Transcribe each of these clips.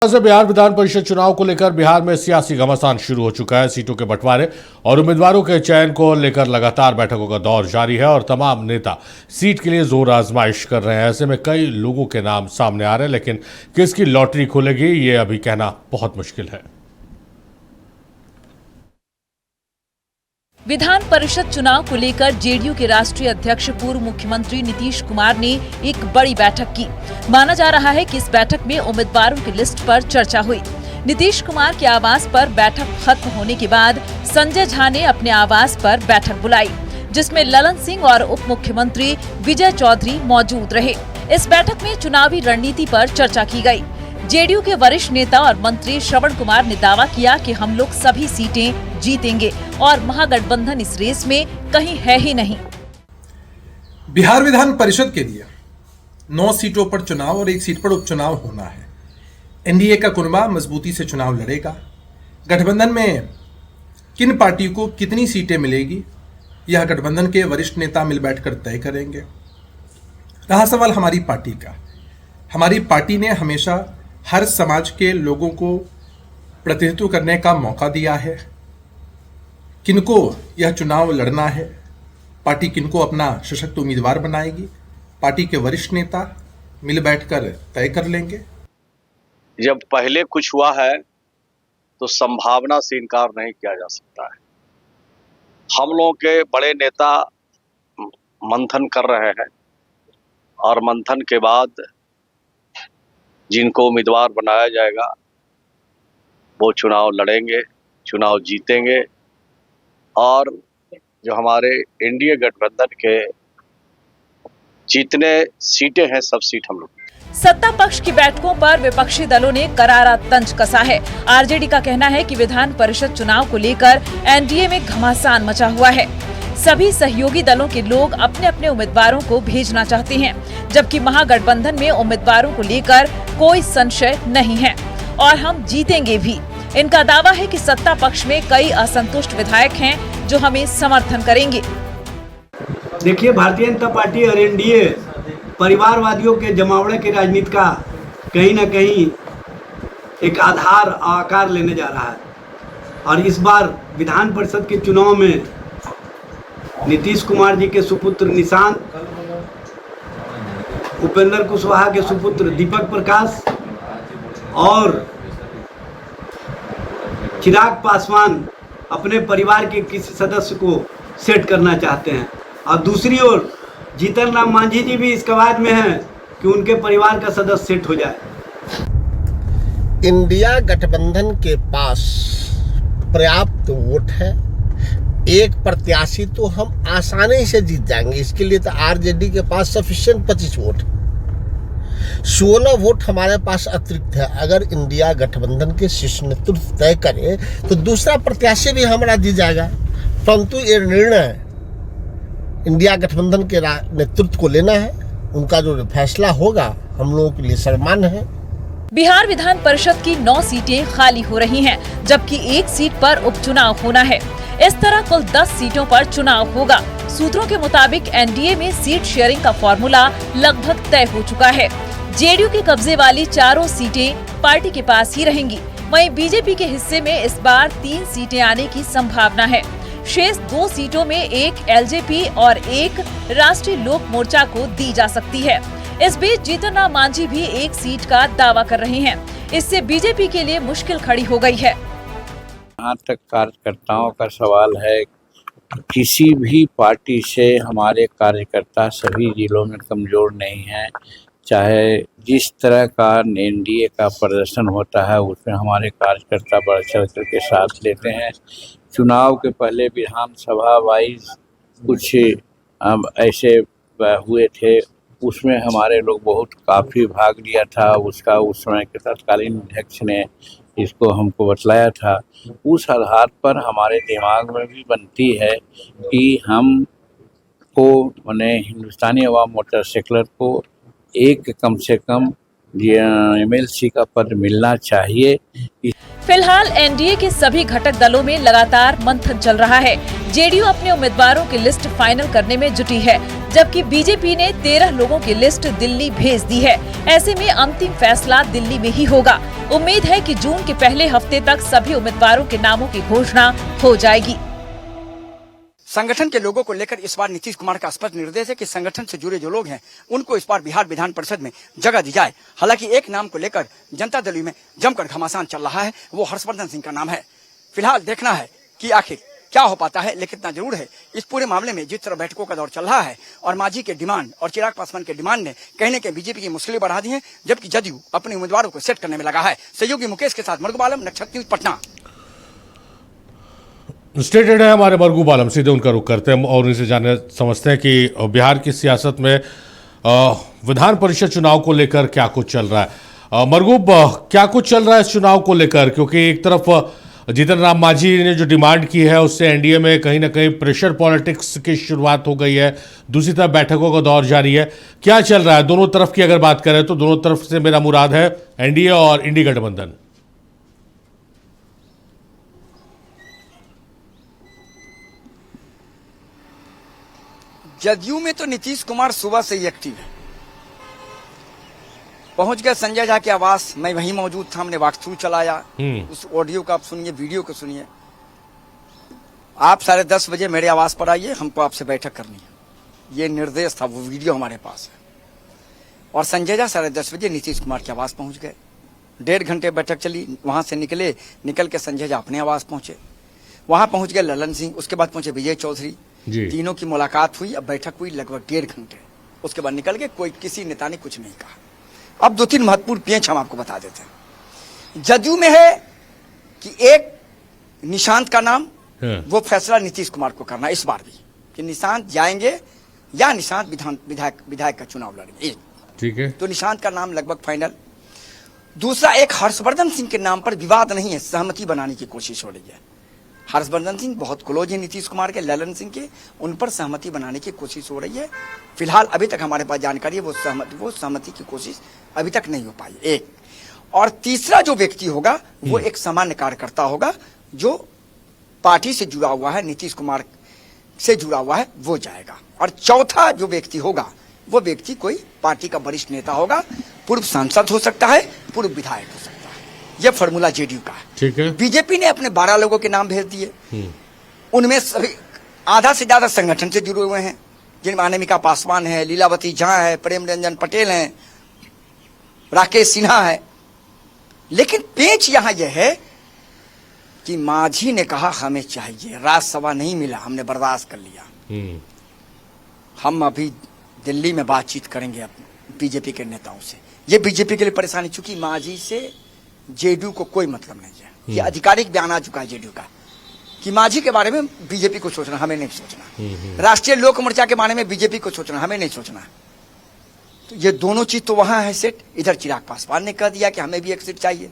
से बिहार विधान परिषद चुनाव को लेकर बिहार में सियासी घमासान शुरू हो चुका है। सीटों के बंटवारे और उम्मीदवारों के चयन को लेकर लगातार बैठकों का दौर जारी है और तमाम नेता सीट के लिए जोर आजमाइश कर रहे हैं। ऐसे में कई लोगों के नाम सामने आ रहे हैं, लेकिन किसकी लॉटरी खुलेगी ये अभी कहना बहुत मुश्किल है। विधान परिषद चुनाव को लेकर जेडीयू के राष्ट्रीय अध्यक्ष पूर्व मुख्यमंत्री नीतीश कुमार ने एक बड़ी बैठक की। माना जा रहा है कि इस बैठक में उम्मीदवारों की लिस्ट पर चर्चा हुई। नीतीश कुमार के आवास पर बैठक खत्म होने के बाद संजय झा ने अपने आवास पर बैठक बुलाई, जिसमें ललन सिंह और उप मुख्यमंत्री विजय चौधरी मौजूद रहे। इस बैठक में चुनावी रणनीति पर चर्चा की गयी। जेडीयू के वरिष्ठ नेता और मंत्री श्रवण कुमार ने दावा किया कि हम लोग सभी सीटें जीतेंगे और महागठबंधन इस रेस में कहीं है ही नहीं। बिहार विधान परिषद के लिए 9 सीटों पर चुनाव और 1 सीट पर उपचुनाव होना है। एनडीए का कुनबा मजबूती से चुनाव लड़ेगा। गठबंधन में किन पार्टी को कितनी सीटें मिलेगी, यह गठबंधन के वरिष्ठ नेता मिल बैठकर तय करेंगे। रहा सवाल हमारी पार्टी का, हमारी पार्टी ने हमेशा हर समाज के लोगों को प्रतिनिधित्व करने का मौका दिया है। किनको यह चुनाव लड़ना है, पार्टी किनको अपना सशक्त उम्मीदवार बनाएगी, पार्टी के वरिष्ठ नेता मिल बैठकर तय कर लेंगे। जब पहले कुछ हुआ है तो संभावना से इनकार नहीं किया जा सकता है। हम लोगों के बड़े नेता मंथन कर रहे हैं और मंथन के बाद जिनको उम्मीदवार बनाया जाएगा वो चुनाव लड़ेंगे, चुनाव जीतेंगे और जो हमारे एनडीए गठबंधन के जितने सीटें हैं सब सीट हम लोग। सत्ता पक्ष की बैठकों पर विपक्षी दलों ने करारा तंज कसा है। आरजेडी का कहना है कि विधान परिषद चुनाव को लेकर एनडीए में घमासान मचा हुआ है। सभी सहयोगी दलों के लोग अपने अपने उम्मीदवारों को भेजना चाहते हैं, जबकि महागठबंधन में उम्मीदवारों को लेकर कोई संशय नहीं है और हम जीतेंगे भी। इनका दावा है कि सत्ता पक्ष में कई असंतुष्ट विधायक हैं जो हमें समर्थन करेंगे। देखिए, भारतीय जनता पार्टी और एनडीए परिवारवादियों के जमावड़े की राजनीति का कहीं न कहीं एक आकार लेने जा रहा है और इस बार विधान परिषद के चुनाव में नीतीश कुमार जी के सुपुत्र निशांत, उपेंद्र कुशवाहा के सुपुत्र दीपक प्रकाश और चिराग पासवान अपने परिवार के किसी सदस्य को सेट करना चाहते हैं और दूसरी ओर जीतन राम मांझी जी भी इस कवायद में हैं कि उनके परिवार का सदस्य सेट हो जाए। इंडिया गठबंधन के पास पर्याप्त वोट है। एक प्रत्याशी तो हम आसानी से जीत जाएंगे। इसके लिए तो आरजेडी के पास सफिशिएंट 25 वोट, 16 वोट हमारे पास अतिरिक्त है। अगर इंडिया गठबंधन के शीर्ष नेतृत्व तय करे तो दूसरा प्रत्याशी भी हमारा जीत जाएगा। परंतु ये निर्णय इंडिया गठबंधन के नेतृत्व को लेना है। उनका जो फैसला होगा हम लोगों के लिए सम्मान है। बिहार विधान परिषद की 9 सीटें खाली हो रही हैं, जबकि 1 सीट पर उपचुनाव होना है। इस तरह कुल 10 सीटों पर चुनाव होगा। सूत्रों के मुताबिक एनडीए में सीट शेयरिंग का फॉर्मूला लगभग तय हो चुका है। जेडीयू के कब्जे वाली चारों सीटें पार्टी के पास ही रहेंगी। वहीं बीजेपी के हिस्से में इस बार 3 सीटें आने की संभावना है। शेष 2 सीटों में एक एलजेपी और एक राष्ट्रीय लोक मोर्चा को दी जा सकती है। इस बीच जीतन राम मांझी भी 1 सीट का दावा कर रहे हैं। इससे बीजेपी के लिए मुश्किल खड़ी हो गई है। जहाँ तक कार्यकर्ताओं का सवाल है, किसी भी पार्टी से हमारे कार्यकर्ता सभी जिलों में कमज़ोर नहीं हैं। चाहे जिस तरह का एनडीए का प्रदर्शन होता है उसमें हमारे कार्यकर्ता बढ़ चढ़ कर के साथ लेते हैं। चुनाव के पहले विधानसभा वाइज कुछ ऐसे हुए थे, उसमें हमारे लोग काफ़ी भाग लिया था। उसका उस समय के तत्कालीन अध्यक्ष ने इसको हमको बतलाया था। उस आधार पर हमारे दिमाग में भी बनती है कि हम को माने हिंदुस्तानी अवाम मोटर सेक्युलर को एक कम से कम एमएलसी का पद मिलना चाहिए। फिलहाल एनडीए के सभी घटक दलों में लगातार मंथन चल रहा है। जेडीयू अपने उम्मीदवारों की लिस्ट फाइनल करने में जुटी है, जबकि बीजेपी ने 13 लोगों की लिस्ट दिल्ली भेज दी है। ऐसे में अंतिम फैसला दिल्ली में ही होगा। उम्मीद है कि जून के पहले हफ्ते तक सभी उम्मीदवारों के नामों की घोषणा हो जाएगी। संगठन के लोगों को लेकर इस बार नीतीश कुमार का स्पष्ट निर्देश है कि संगठन से जुड़े जो लोग हैं उनको इस बार बिहार विधान परिषद में जगह दी जाए। हालांकि एक नाम को लेकर जनता दल में जमकर घमासान चल रहा है, वो हर्षवर्धन सिंह का नाम है। फिलहाल देखना है कि आखिर क्या हो पाता है, लेकिन इतना जरूर है इस पूरे मामले में जिस तरह बैठकों का दौर चल रहा है और मांझी के डिमांड और चिराग पासवान के डिमांड ने कहने के बीजेपी की मुश्किलें बढ़ा दी हैं, जबकि जदयू अपने उम्मीदवारों को सेट करने में लगा है। सहयोगी मुकेश के साथ मरगूब आलम, नक्षत्र न्यूज, पटना। स्टेटेड है हमारे मरगूब आलम, सीधे उनका रुख करते हैं और उनसे जानने समझते हैं कि बिहार की सियासत में विधान परिषद चुनाव को लेकर क्या कुछ चल रहा है। मरगूब, क्या कुछ चल रहा है इस चुनाव को लेकर, क्योंकि एक तरफ जीतन राम मांझी ने जो डिमांड की है उससे एनडीए में कहीं ना कहीं प्रेशर पॉलिटिक्स की शुरुआत हो गई है, दूसरी तरफ बैठकों का दौर जारी है। क्या चल रहा है दोनों तरफ की अगर बात करें तो? दोनों तरफ से मेरा मुराद है एनडीए और इंडी गठबंधन। जदयू में तो नीतीश कुमार सुबह से ही एक्टिव है। पहुंच गए संजय झा के आवास, मैं वहीं मौजूद था, हमने वॉक थ्रू चलाया। उस ऑडियो का आप सुनिए, वीडियो को सुनिए। आप 10:30 बजे मेरे आवास पर आइए, हमको आपसे बैठक करनी है, ये निर्देश था। वो वीडियो हमारे पास है। और संजय झा 10:30 बजे नीतीश कुमार के आवास पहुंच गए। 1.5 घंटे बैठक चली। वहां से निकल के संजय झा अपने आवास पहुंचे। वहां पहुंच गए ललन सिंह, उसके बाद पहुंचे विजय चौधरी। तीनों की मुलाकात हुई। अब बैठक हुई लगभग 1.5 घंटे। उसके बाद निकल गए। किसी नेता ने कुछ नहीं कहा। अब 2-3 महत्वपूर्ण पेंच हम आपको बता देते हैं। जदयू में है कि एक निशांत का नाम, वो फैसला नीतीश कुमार को करना इस बार भी, कि निशांत जाएंगे या निशांत विधायक का चुनाव लड़ेंगे। ठीक है, तो निशांत का नाम लगभग फाइनल। दूसरा, एक हर्षवर्धन सिंह के नाम पर विवाद नहीं है, सहमति बनाने की कोशिश हो रही है। हर्षवर्धन सिंह बहुत क्लोज है नीतीश कुमार के, ललन सिंह के, उन पर सहमति बनाने की कोशिश हो रही है। फिलहाल अभी तक हमारे पास जानकारी है वो सहमति की कोशिश अभी तक नहीं हो पाई। एक और तीसरा जो व्यक्ति होगा वो एक सामान्य कार्यकर्ता होगा जो पार्टी से जुड़ा हुआ है, नीतीश कुमार से जुड़ा हुआ है, वो जाएगा। और चौथा जो व्यक्ति होगा वो व्यक्ति कोई पार्टी का वरिष्ठ नेता होगा, पूर्व सांसद हो सकता है, पूर्व विधायक हो सकता है। यह फॉर्मूला जेडीयू का है। ठीक है। बीजेपी ने अपने 12 लोगों के नाम भेज दिए। उनमें सभी आधा से ज्यादा संगठन से जुड़े हुए हैं, जिनमें अनामिका पासवान है, लीलावती झा है, प्रेम रंजन पटेल हैं, राकेश सिन्हा है। लेकिन पेंच यहां यह है कि मांझी ने कहा हमें चाहिए, राज्यसभा नहीं मिला, हमने बर्दाश्त कर लिया, हम अभी दिल्ली में बातचीत करेंगे बीजेपी के नेताओं से। ये बीजेपी के लिए परेशानी, चूंकि मांझी से जेडीयू को कोई मतलब नहीं है। ये आधिकारिक बयान आ चुका है जेडीयू का कि मांझी के बारे में बीजेपी को सोचना, हमें नहीं सोचना। राष्ट्रीय लोक मोर्चा के बारे में बीजेपी को सोचना, हमें नहीं सोचना। तो ये दोनों चीज तो वहां है सेट। इधर चिराग पासवान ने कह दिया कि हमें भी एक सीट चाहिए।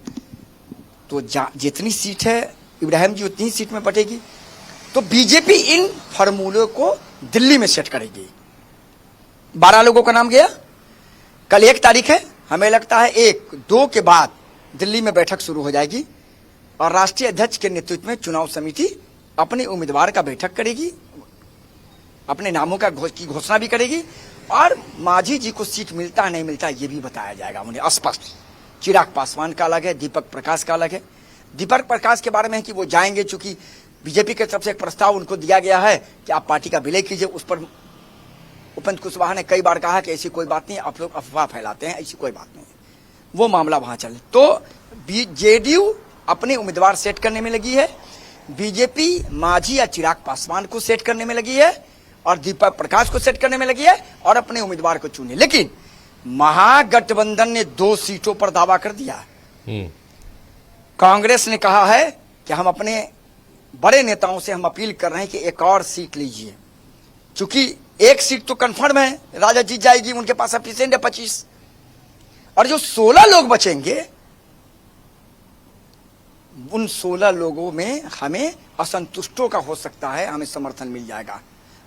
तो जितनी सीट है इब्राहिम जी उतनी सीट में बटेगी। तो बीजेपी इन फॉर्मूलों को दिल्ली में सेट करेगी। 12 लोगों का नाम गया। कल 1 तारीख है, हमें लगता है 1-2 के बाद दिल्ली में बैठक शुरू हो जाएगी और राष्ट्रीय अध्यक्ष के नेतृत्व में चुनाव समिति अपने उम्मीदवार का बैठक करेगी, अपने नामों का की घोषणा भी करेगी और मांझी जी को सीट मिलता है नहीं मिलता ये भी बताया जाएगा उन्हें स्पष्ट। चिराग पासवान का अलग है, दीपक प्रकाश का अलग है। दीपक प्रकाश के बारे में है कि वो जाएंगे, चूंकि बीजेपी की तरफ से एक प्रस्ताव उनको दिया गया है कि आप पार्टी का विलय कीजिए। उस पर उपेंद्र कुशवाहा ने कई बार कहा कि ऐसी कोई बात नहीं, आप लोग अफवाह फैलाते हैं, ऐसी कोई बात नहीं। वो मामला वहां चले। तो जेडीयू अपने उम्मीदवार सेट करने में लगी है, बीजेपी मांझी या चिराग पासवान को सेट करने में लगी है और दीपक प्रकाश को सेट करने में लगी है और अपने उम्मीदवार को चुने। लेकिन महागठबंधन ने 2 सीटों पर दावा कर दिया। कांग्रेस ने कहा है कि हम अपने बड़े नेताओं से हम अपील कर रहे हैं कि एक और सीट लीजिए, क्योंकि 1 सीट तो कंफर्म है, राजा जीत जाएगी, उनके पास सफिशिएंट है 25, और जो 16 लोग बचेंगे उन 16 लोगों में हमें असंतुष्टों का हो सकता है, हमें समर्थन मिल जाएगा।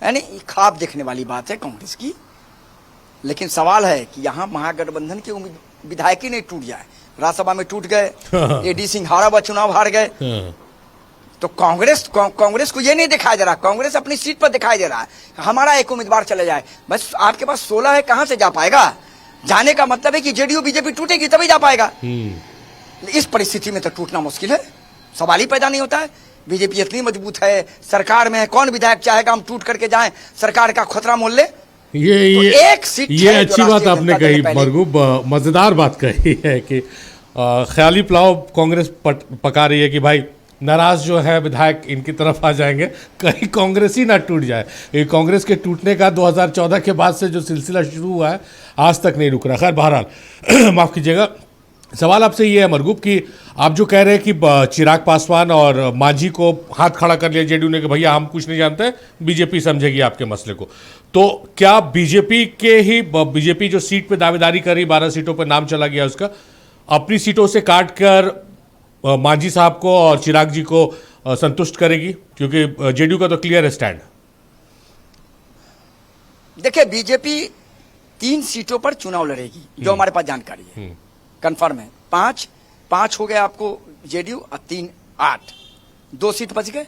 यानी ख्वाब देखने वाली बात है कांग्रेस की। लेकिन सवाल है कि यहां महागठबंधन के विधायक ही नहीं टूट जाए। राज्यसभा में टूट गए, एडी सिंघाड़ा व चुनाव हार गए। तो कांग्रेस को ये नहीं दिखाई दे रहा, कांग्रेस अपनी सीट पर दिखाई दे रहा है, हमारा एक उम्मीदवार चले जाए। बस आपके पास 16 है, कहां से जा पाएगा? जाने का मतलब है कि जेडीयू बीजेपी टूटेगी तभी जा पाएगा। इस परिस्थिति में तो टूटना मुश्किल है, सवाल ही पैदा नहीं होता है। बीजेपी इतनी मजबूत है, सरकार में है, कौन विधायक चाहेगा हम टूट करके जाएं, सरकार का खतरा मोल ले। ये एक सीट ये अच्छी बात आपने कही मरगूब, मजेदार बात कही है कि ख्याली पुलाव कांग्रेस पका रही है कि भाई नाराज जो है विधायक इनकी तरफ आ जाएंगे, कहीं कांग्रेस ही ना टूट जाए। ये कांग्रेस के टूटने का 2014 के बाद से जो सिलसिला शुरू हुआ है आज तक नहीं रुक रहा। खैर बहरहाल माफ कीजिएगा, सवाल आपसे ये है मरगूब कि आप जो कह रहे हैं कि चिराग पासवान और मांझी को हाथ खड़ा कर लिया जेडीयू ने कि भैया हम कुछ नहीं जानते, बीजेपी समझेगी आपके मसले को, तो क्या बीजेपी जो सीट पे दावेदारी करी, 12 सीटों पर नाम चला गया उसका, अपनी सीटों से काट कर मांझी साहब को और चिराग जी को संतुष्ट करेगी? क्योंकि जेडीयू का तो क्लियर स्टैंड। देखिए बीजेपी 3 सीटों पर चुनाव लड़ेगी, जो हमारे पास जानकारी है, कंफर्म है। 5 हो गए आपको जेडीयू और 3 8, 2 सीट बच गए।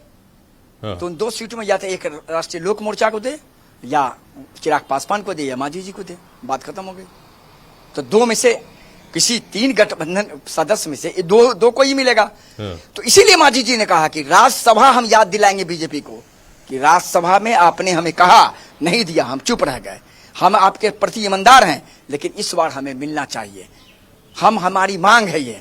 तो उन 2 सीटों में या तो एक राष्ट्रीय लोक मोर्चा को दे, या चिराग पासवान को दे, या मांझी जी को दे, बात खत्म हो गई। तो 2 में से किसी 3 गठबंधन सदस्य में से दो को ही मिलेगा। तो इसीलिए मांझी जी ने कहा कि राज्यसभा हम याद दिलाएंगे बीजेपी को कि राज्यसभा में आपने हमें कहा, नहीं दिया, हम चुप रह गए, हम आपके प्रति ईमानदार हैं, लेकिन इस बार हमें मिलना चाहिए, हमारी मांग है ये।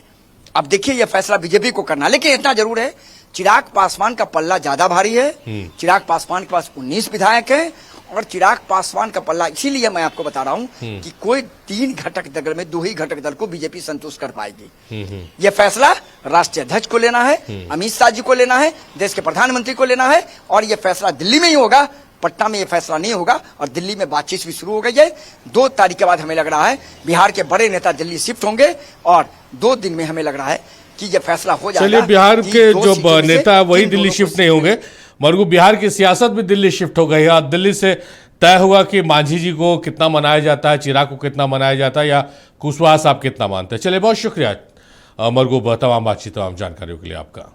अब देखिए ये फैसला बीजेपी को करना, लेकिन इतना जरूर है चिराग पासवान का पल्ला ज्यादा भारी है। चिराग पासवान के पास 19 विधायक हैं, और चिराग पासवान का पल्ला, इसीलिए मैं आपको बता रहा हूं कि कोई 3 घटक दल में 2 ही घटक दल को बीजेपी संतुष्ट कर पाएगी। यह फैसला राष्ट्रीय अध्यक्ष को लेना है, अमित शाह जी को लेना है, देश के प्रधानमंत्री को लेना है, और यह फैसला दिल्ली में ही होगा, पटना में यह फैसला नहीं होगा। और दिल्ली में बातचीत भी शुरू हो गई है। 2 तारीख के बाद हमें लग रहा है बिहार के बड़े नेता दिल्ली शिफ्ट होंगे, और 2 दिन में हमें लग रहा है कि यह फैसला हो जाएगा। चलिए, बिहार के जो नेता वही दिल्ली शिफ्ट नहीं होंगे मरगूब, बिहार की सियासत भी दिल्ली शिफ्ट हो गई है। और दिल्ली से तय होगा कि मांझी जी को कितना मनाया जाता है, चिराग को कितना मनाया जाता है, या कुशवाहा साहब कितना मानते हैं। चलिए, बहुत शुक्रिया मरगूब, तमाम बातचीत, तमाम जानकारियों के लिए आपका।